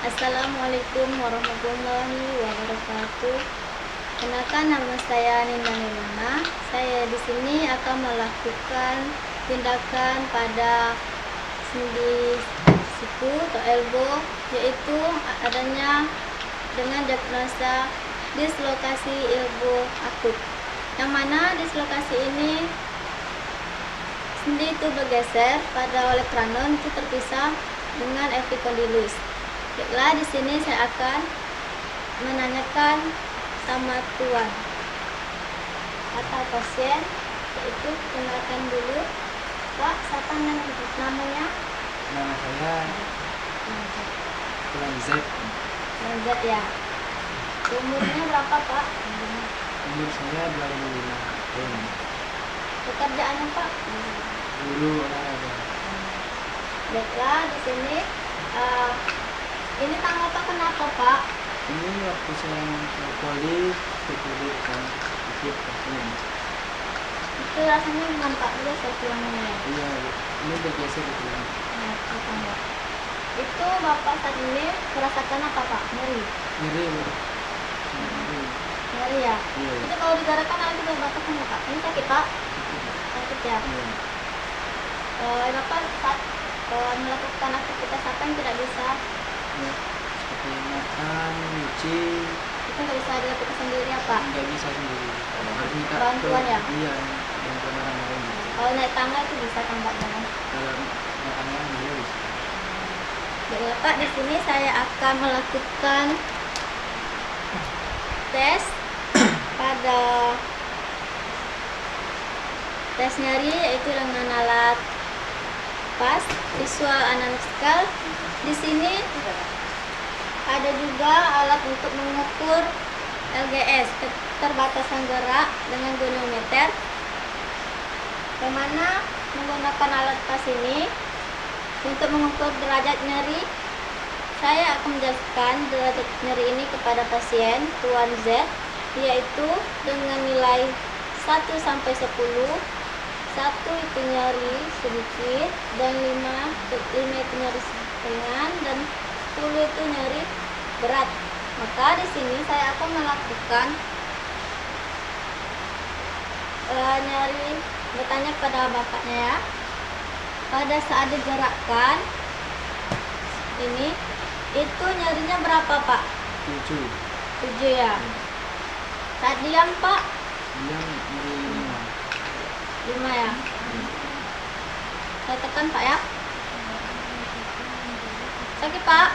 Assalamualaikum warahmatullahi wabarakatuh. Kenalkan, nama saya Ninda Nirwana. Saya di sini akan melakukan tindakan pada sendi siku atau elbow, yaitu adanya dengan diagnosa dislokasi elbow akut. Yang mana dislokasi ini sendi itu bergeser pada oleh kranon itu terpisah dengan epikondylus. Baiklah, di sini saya akan menanyakan sama tuan atau pasien, yaitu kenalkan dulu. Pak, siapa namanya? Nama saya Tuan Z. Tuan Z ya. Umurnya berapa, Pak? Umur saya 25 tahun. Pekerjaannya, Pak? Guru olahraga. Baiklah, di sini ini tanggal apa kenapa, Pak? Ini waktu saya masuk poli, kan ikut pasien. Itu rasanya gimana, Pak? Dulu saya tulangnya ya. Iya, ini bergeser di tulang. Nah, tetangga. Itu Bapak saat ini merasakan apa, Pak? Nyeri? Nyeri, Bu. Nyeri. Nyeri ya? Iya. Itu kalau digerakkan nanti Bapak kan ya, Pak? Ini sakit, Pak? Sakit ya? Iya. Bapak saat melakukan aktivitas apa yang tidak bisa? Ya, seperti makan, nyuci, Itu nggak bisa dilakukan sendiri ya, Pak? nggak bisa sendiri. Harus minta Bantuan ya? Iya, bantuan orang lain. Kalau naik tangga itu bisa kan, Pak? Jangan. Kalau makanan dia bisa. Baiklah, Pak, di sini saya akan melakukan tes pada tes nyeri, yaitu dengan alat PAS visual analytical. Di sini ada juga alat untuk mengukur LGS, keterbatasan gerak, dengan goniometer. Yang mana menggunakan alat PAS ini untuk mengukur derajat nyeri. Saya akan menjelaskan derajat nyeri ini kepada pasien Tuan Z, yaitu dengan nilai 1 sampai 10. 1 itu nyeri sedikit, dan 5 itu nyeri ringan, dan 10 itu nyeri berat. Maka di sini saya akan melakukan nyeri, bertanya pada bapaknya ya. Pada saat digerakkan ini, itu nyerinya berapa, Pak? 7. 7 ya. Saat diam, Pak? Diam nyeri 5 ya. Saya tekan, Pak ya. Sakit, Pak?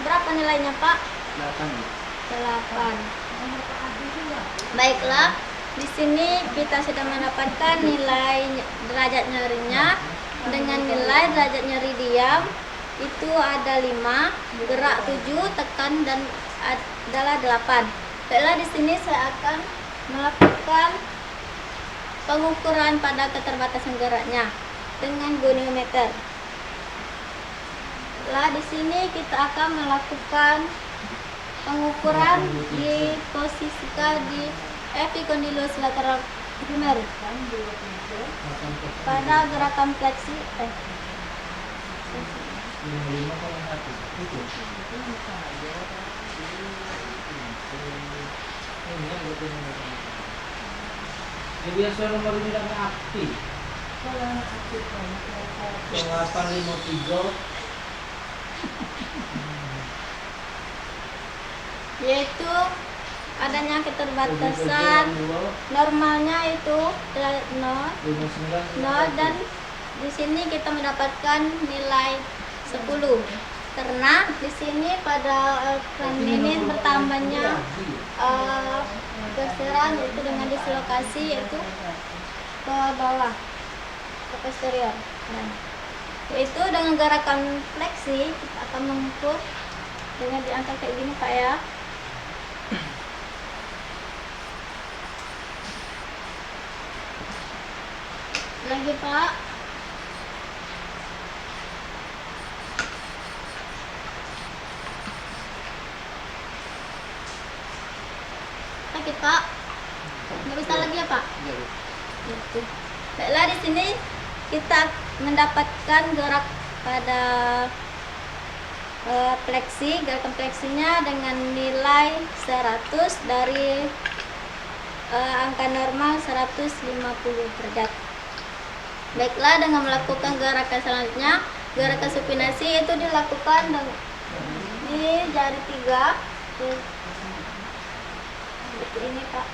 Berapa nilainya, Pak? 8. 8. Baiklah, di sini kita sudah mendapatkan nilai derajat nyerinya. Dengan nilai derajat nyeri diam itu ada 5, gerak 7, tekan dan adalah 8. Baiklah, di sini saya akan melakukan pengukuran pada keterbatasan geraknya dengan goniometer. Lah, di sini kita akan melakukan pengukuran di posisikan di epicondylus lateral primer pada gerakan fleksi Ini biasa nomor bilangnya aktif. 853. yaitu adanya keterbatasan normalnya itu 0, dan di sini kita mendapatkan nilai 10 karena di sini pada ini bertambahnya geseran, yaitu dengan dislokasi, yaitu ke bawah, ke posterior. Nah, yaitu dengan gerakan fleksi kita akan mengukur dengan diangkat kayak gini, Pak ya. Lagi, Pak. Sakit, Pak? Nggak bisa lagi ya, Pak? Iya. Gitu. Baiklah, di sini kita mendapatkan gerak pada gerakan fleksinya dengan nilai 100 dari angka normal 150 derajat. Baiklah, dengan melakukan gerakan selanjutnya, gerakan supinasi itu dilakukan di jari 3. Seperti ini, Pak.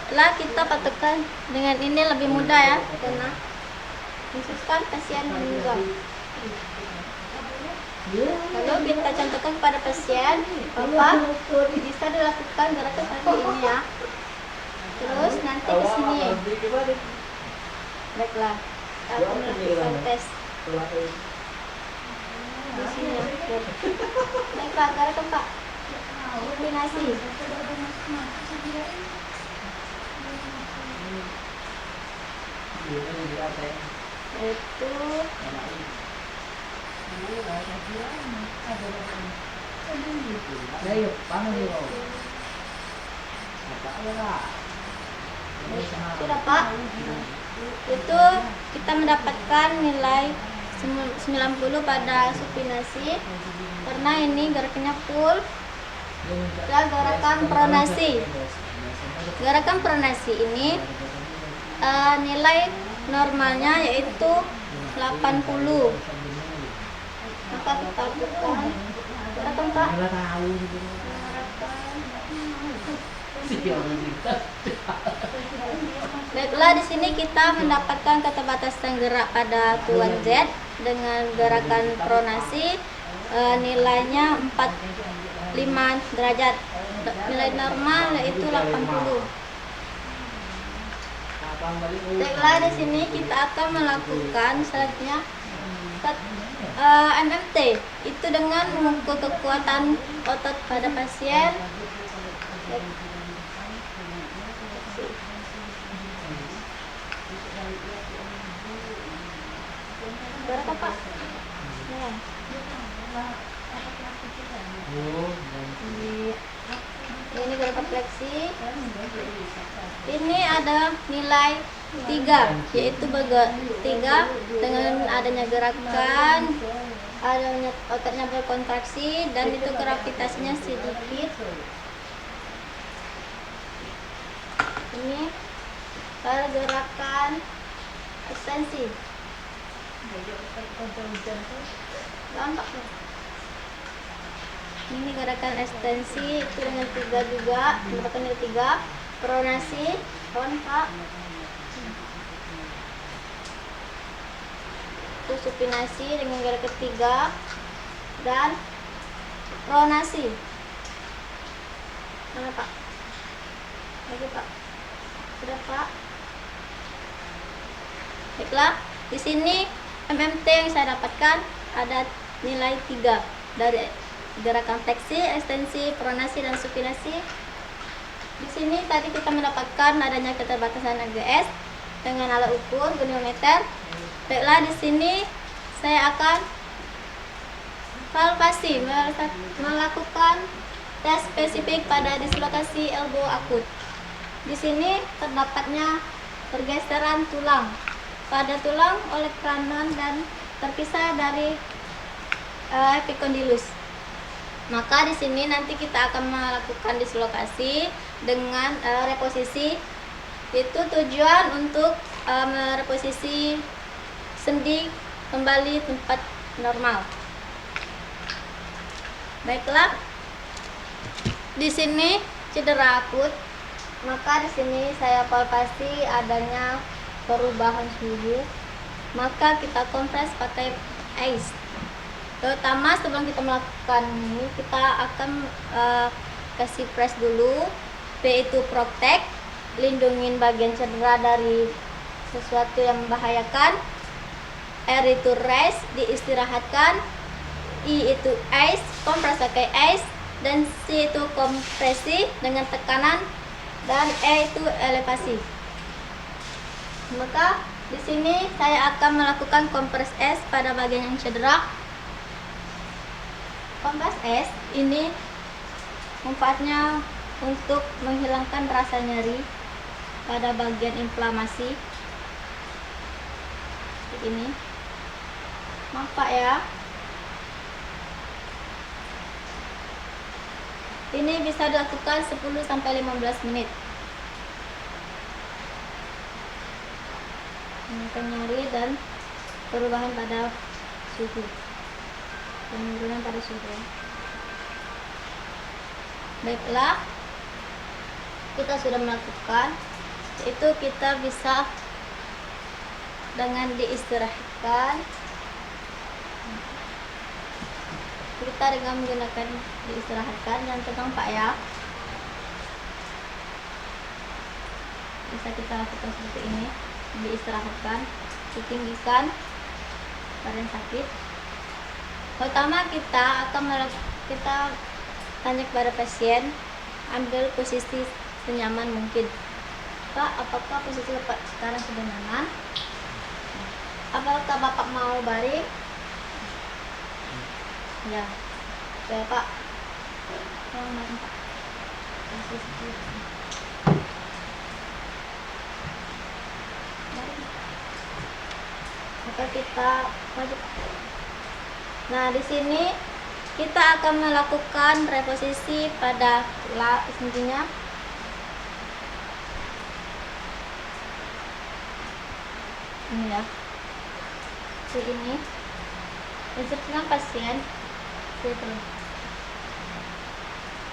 Setelah kita patukkan dengan ini lebih mudah ya, karena khususkan pasien meninggal. Lalu kita contohkan kepada pasien, Bapak bisa dilakukan gerakan seperti ini ya. Terus nanti ke sini. Baiklah, kita akan melakukan tes di sini ya. Baiklah, gerakan Pak. Supinasi. Itu sudah Pak. Itu kita mendapatkan nilai 90 pada supinasi karena ini gerakannya full. Dan gerakan pronasi. Gerakan pronasi ini nilai normalnya yaitu 80. Maka kita lakukan gerakan Pak. Baiklah, di sini kita mendapatkan keterbatasan gerak pada tuan Z dengan gerakan pronasi nilainya 45 derajat. Nilai normal yaitu 80. Baiklah, di sini kita akan melakukan selanjutnya MMT, itu dengan mengukur kekuatan otot pada pasien. Berapa Pak? Ya. Ini gerakan fleksi. Ini ada nilai 3, yaitu 3 dengan adanya gerakan, adanya ototnya berkontraksi, dan itu gravitasinya sedikit. Ini pada gerakan ekstensi. Gampang. Ini gerakan ekstensi itu dengan 3 juga, mendapatkan nilai 3. Pronasi, Pak. Itu supinasi dengan gerakan 3 dan pronasi. Mana Pak? Lagi Pak. Sudah Pak. Baiklah, di sini MMT yang saya dapatkan ada nilai 3 dari gerakan fleksi, ekstensi, pronasi, dan supinasi. Di sini tadi kita mendapatkan adanya keterbatasan AGS dengan alat ukur goniometer. Baiklah, di sini saya akan palpasi, melakukan tes spesifik pada dislokasi elbow akut. Di sini terdapatnya pergeseran tulang pada tulang oleh kranon dan terpisah dari epikondylus. Maka di sini nanti kita akan melakukan dislokasi dengan reposisi. Itu tujuan untuk mereposisi sendi kembali tempat normal. Baiklah, di sini cedera akut. Maka di sini saya palpasi adanya perubahan suhu. Maka kita kompres pakai ice. Terutama sebelum kita melakukan ini, kita akan kasih press dulu. P itu protect, lindungin bagian cedera dari sesuatu yang membahayakan. R itu rest, diistirahatkan. I itu ice, kompres pakai ice. Dan C itu kompresi dengan tekanan. Dan E itu elevasi. Maka di sini saya akan melakukan kompres S pada bagian yang cedera. Kompres S ini manfaatnya untuk menghilangkan rasa nyeri pada bagian inflamasi. Ini Nampak ya? Ini bisa dilakukan 10-15 menit. Menekan nyeri dan perubahan pada suhu, penurunan pada suhu. Baiklah, kita sudah melakukan, itu kita bisa dengan diistirahatkan. Kita dengan menggunakan diistirahatkan, jangan tegang Pak ya. Bisa kita lakukan seperti ini, diistirahatkan, ditinggikan pada yang sakit. Pertama kita akan kita tanya kepada pasien, ambil posisi senyaman mungkin. Pak, apakah posisi Bapak sekarang sudah nyaman? Apakah Bapak mau balik? Ya, oke Pak. Tolong balik Pak. Posisi. Maka kita maju. Nah, di sini kita akan melakukan reposisi pada intinya. Ini ya. Ini instruksikan pasien.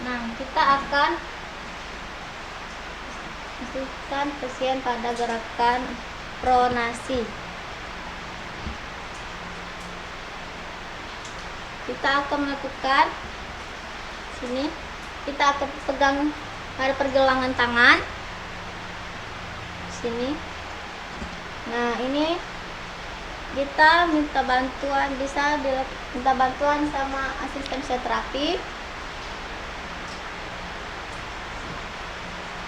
Nah, kita akan instruksikan pasien pada gerakan pronasi. Kita akan melakukan sini, kita akan pegang pada pergelangan tangan sini. Nah, ini kita minta bantuan, bisa minta bantuan sama asisten fisioterapi.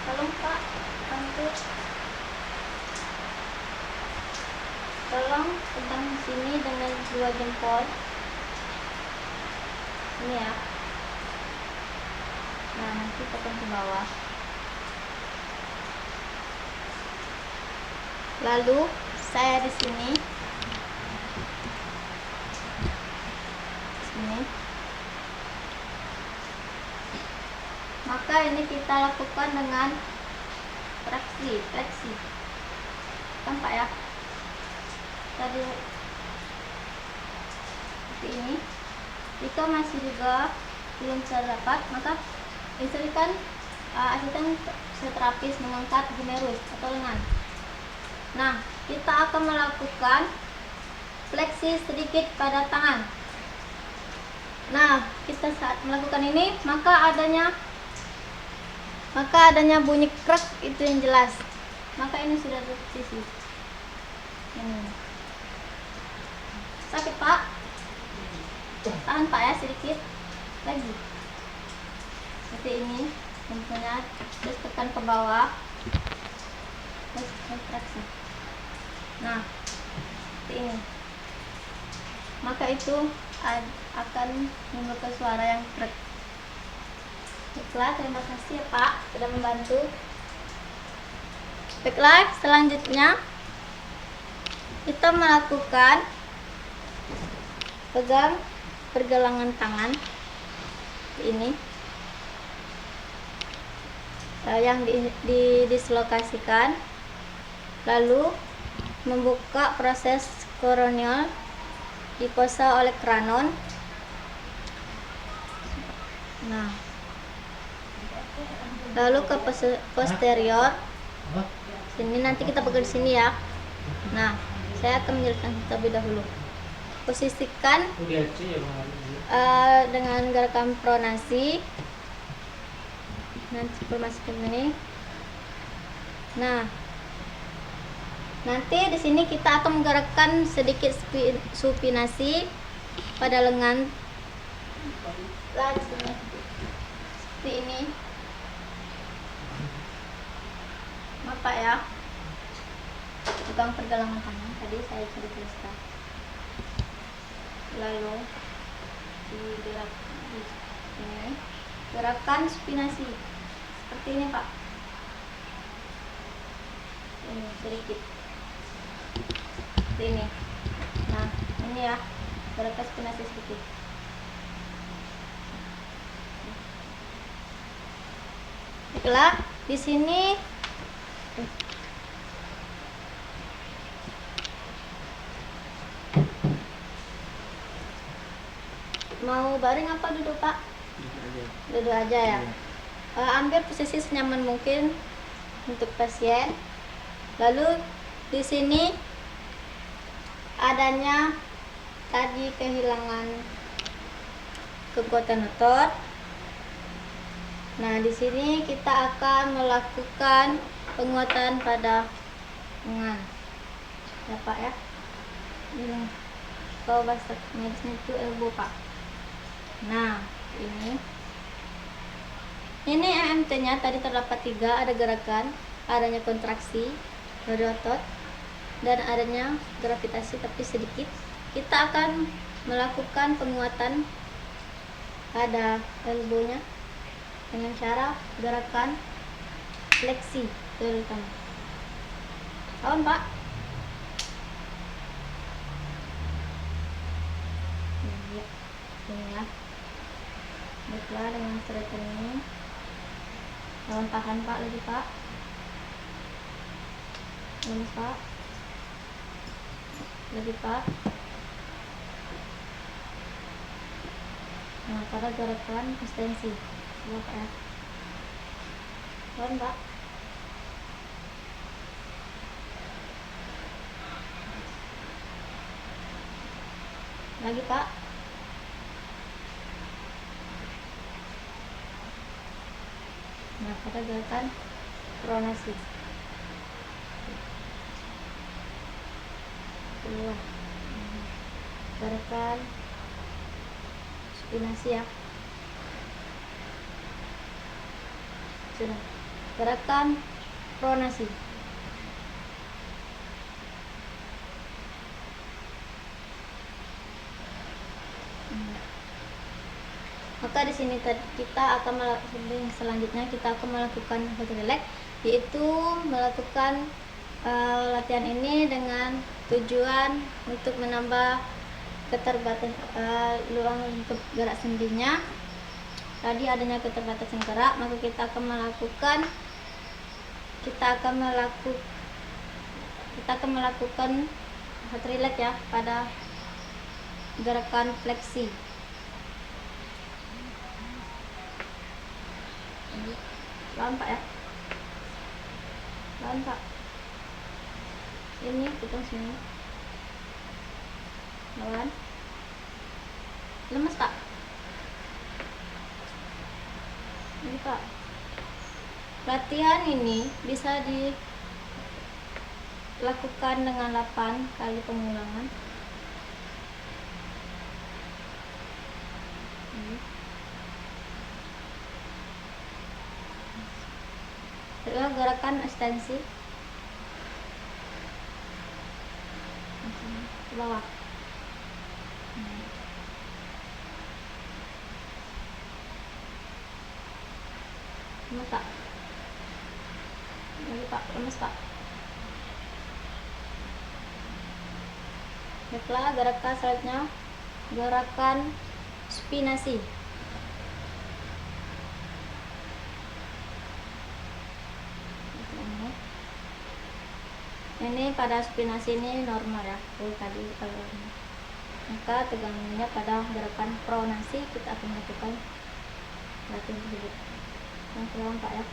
Tolong Pak, bantu. Tolong pegang sini dengan 2 jempol. Ini ya. Nah, nanti tekan ke bawah. Lalu saya di sini. Maka ini kita lakukan dengan fleksi. Tampak ya? Tadi seperti ini. Jika masih juga belum terdapat, maka instruksikan asisten fisioterapi mengangkat humerus atau lengan. Nah, kita akan melakukan fleksi sedikit pada tangan. Nah, kita saat melakukan ini, maka adanya bunyi krek, itu yang jelas. Maka ini sudah terposisi. Sakit Pak? Tahan Pak ya, sedikit lagi. Seperti ini, contohnya, terus tekan ke bawah, terus kontraksi. Nah, seperti ini. Maka itu akan menimbulkan suara yang krek. Baiklah, terima kasih ya Pak sudah membantu. Baiklah, selanjutnya kita melakukan pegang pergelangan tangan ini yang didislokasikan, lalu membuka proses koroneal diposa oleh kranon. Nah, lalu ke posterior. Sini nanti kita pegang di sini ya. Nah, saya akan menjelaskan terlebih dahulu. Posisikan dengan gerakan pronasi. Nanti masukkan ini. Nah, nanti di sini kita akan menggerakkan sedikit supinasi pada lengan. Seperti ini. Apa ya? Pegang pergelangan tangan tadi saya sudah jelaskan. Lalu ini gerakan supinasi seperti ini Pak. Ini sedikit seperti ini. Nah, ini ya. gerakan spinasi sedikit. Baiklah, di sini mau baring apa duduk, Pak? Duduk aja. Duduk aja ya. Iya. Ambil posisi senyaman mungkin untuk pasien. Lalu di sini adanya tadi kehilangan kekuatan otot. Nah, di sini kita akan melakukan penguatan pada lengan. Ya, Pak ya. Ini kalau bahasa medisnya itu elbow, Pak. Nah, ini EMT-nya tadi terdapat 3, ada gerakan, adanya kontraksi dari otot, dan adanya gravitasi tapi sedikit. Kita akan melakukan penguatan pada elbow-nya dengan cara gerakan fleksi terutama. Paham, Pak? Iya, ini ya. Baiklah, dengan straightening. Lawan tahan, Pak, lagi, Pak. Lemes, Pak. Lagi, Pak. Nah, pada gerakan ekstensi. Coba, Pak ya. Lawan, Pak. Lagi, Pak. Nah, pada gerakan pronasi. Keluar. Gerakan spinasi ya. Sudah. Gerakan pronasi. Maka di sini kita akan selanjutnya kita akan melakukan hot relax, yaitu melakukan latihan ini dengan tujuan untuk menambah keterbatasan ruang untuk gerak sendinya. Tadi adanya keterbatasan gerak, maka kita akan melakukan hot relax ya pada gerakan fleksi. Lawan, Pak ya. Lawan, Pak. Ini putar sini. Lawan. Lemes, Pak. Ini, Pak. Latihan ini bisa dilakukan dengan 8 kali pengulangan. Adalah gerakan ekstensi ke bawah. Lemes, Pak. Lagi, Pak. Lemes, Pak. Baiklah, gerakan selanjutnya gerakan spinasi. Ini pada spinasi ini normal ya, tadi kalau maka tegangannya pada gerakan pronasi kita akan melakukan latihan tersebut. Yang pelan, Pak ya.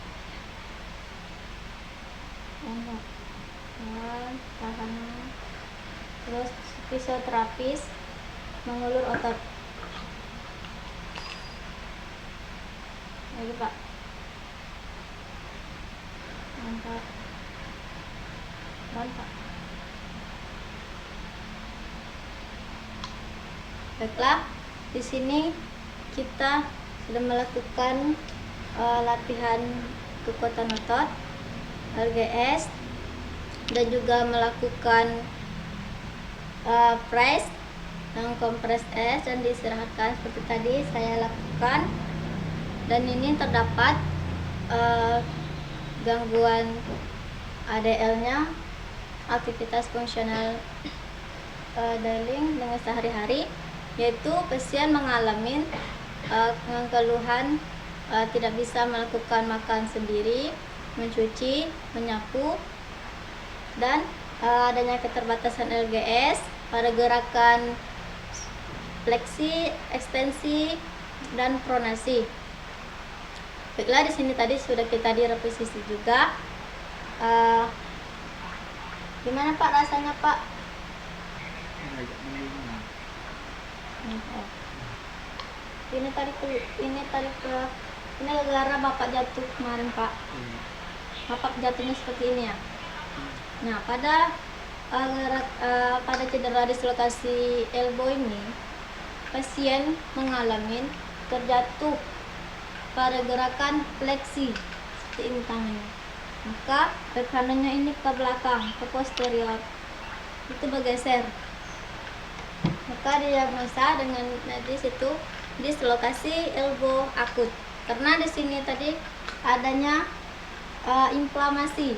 Tahan. Terus fisioterapis mengulur otot. Lagi, Pak. Mantap. Mantap. Baiklah, di sini kita sudah melakukan latihan kekuatan otot RGS dan juga melakukan press dan kompres S dan diistirahatkan seperti tadi saya lakukan. Dan ini terdapat gangguan ADL-nya, aktivitas fungsional daily dengan sehari-hari. yaitu pasien mengalami keluhan tidak bisa melakukan makan sendiri, mencuci, menyapu, dan adanya keterbatasan LGS pada gerakan fleksi, ekstensi, dan pronasi. Baiklah, di sini tadi sudah kita direvisi juga. Gimana Pak rasanya Pak? Agak membingungkan. Ini gara-gara Bapak jatuh kemarin Pak. Iya. Bapak jatuhnya seperti ini ya. Nah, pada cedera dislokasi elbow ini, pasien mengalami terjatuh pada gerakan fleksi seperti ini tangannya. Maka rekanannya ini ke belakang, ke posterior, itu bergeser. Maka diagnosa dengan di situ dislokasi elbow akut. Karena di sini tadi adanya inflamasi.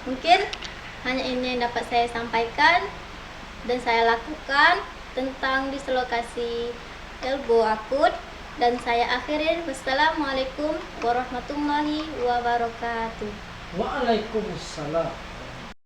Mungkin hanya ini yang dapat saya sampaikan dan saya lakukan tentang dislokasi elbow akut, dan saya akhiri. Wassalamualaikum warahmatullahi wabarakatuh. Waalaikumsalam.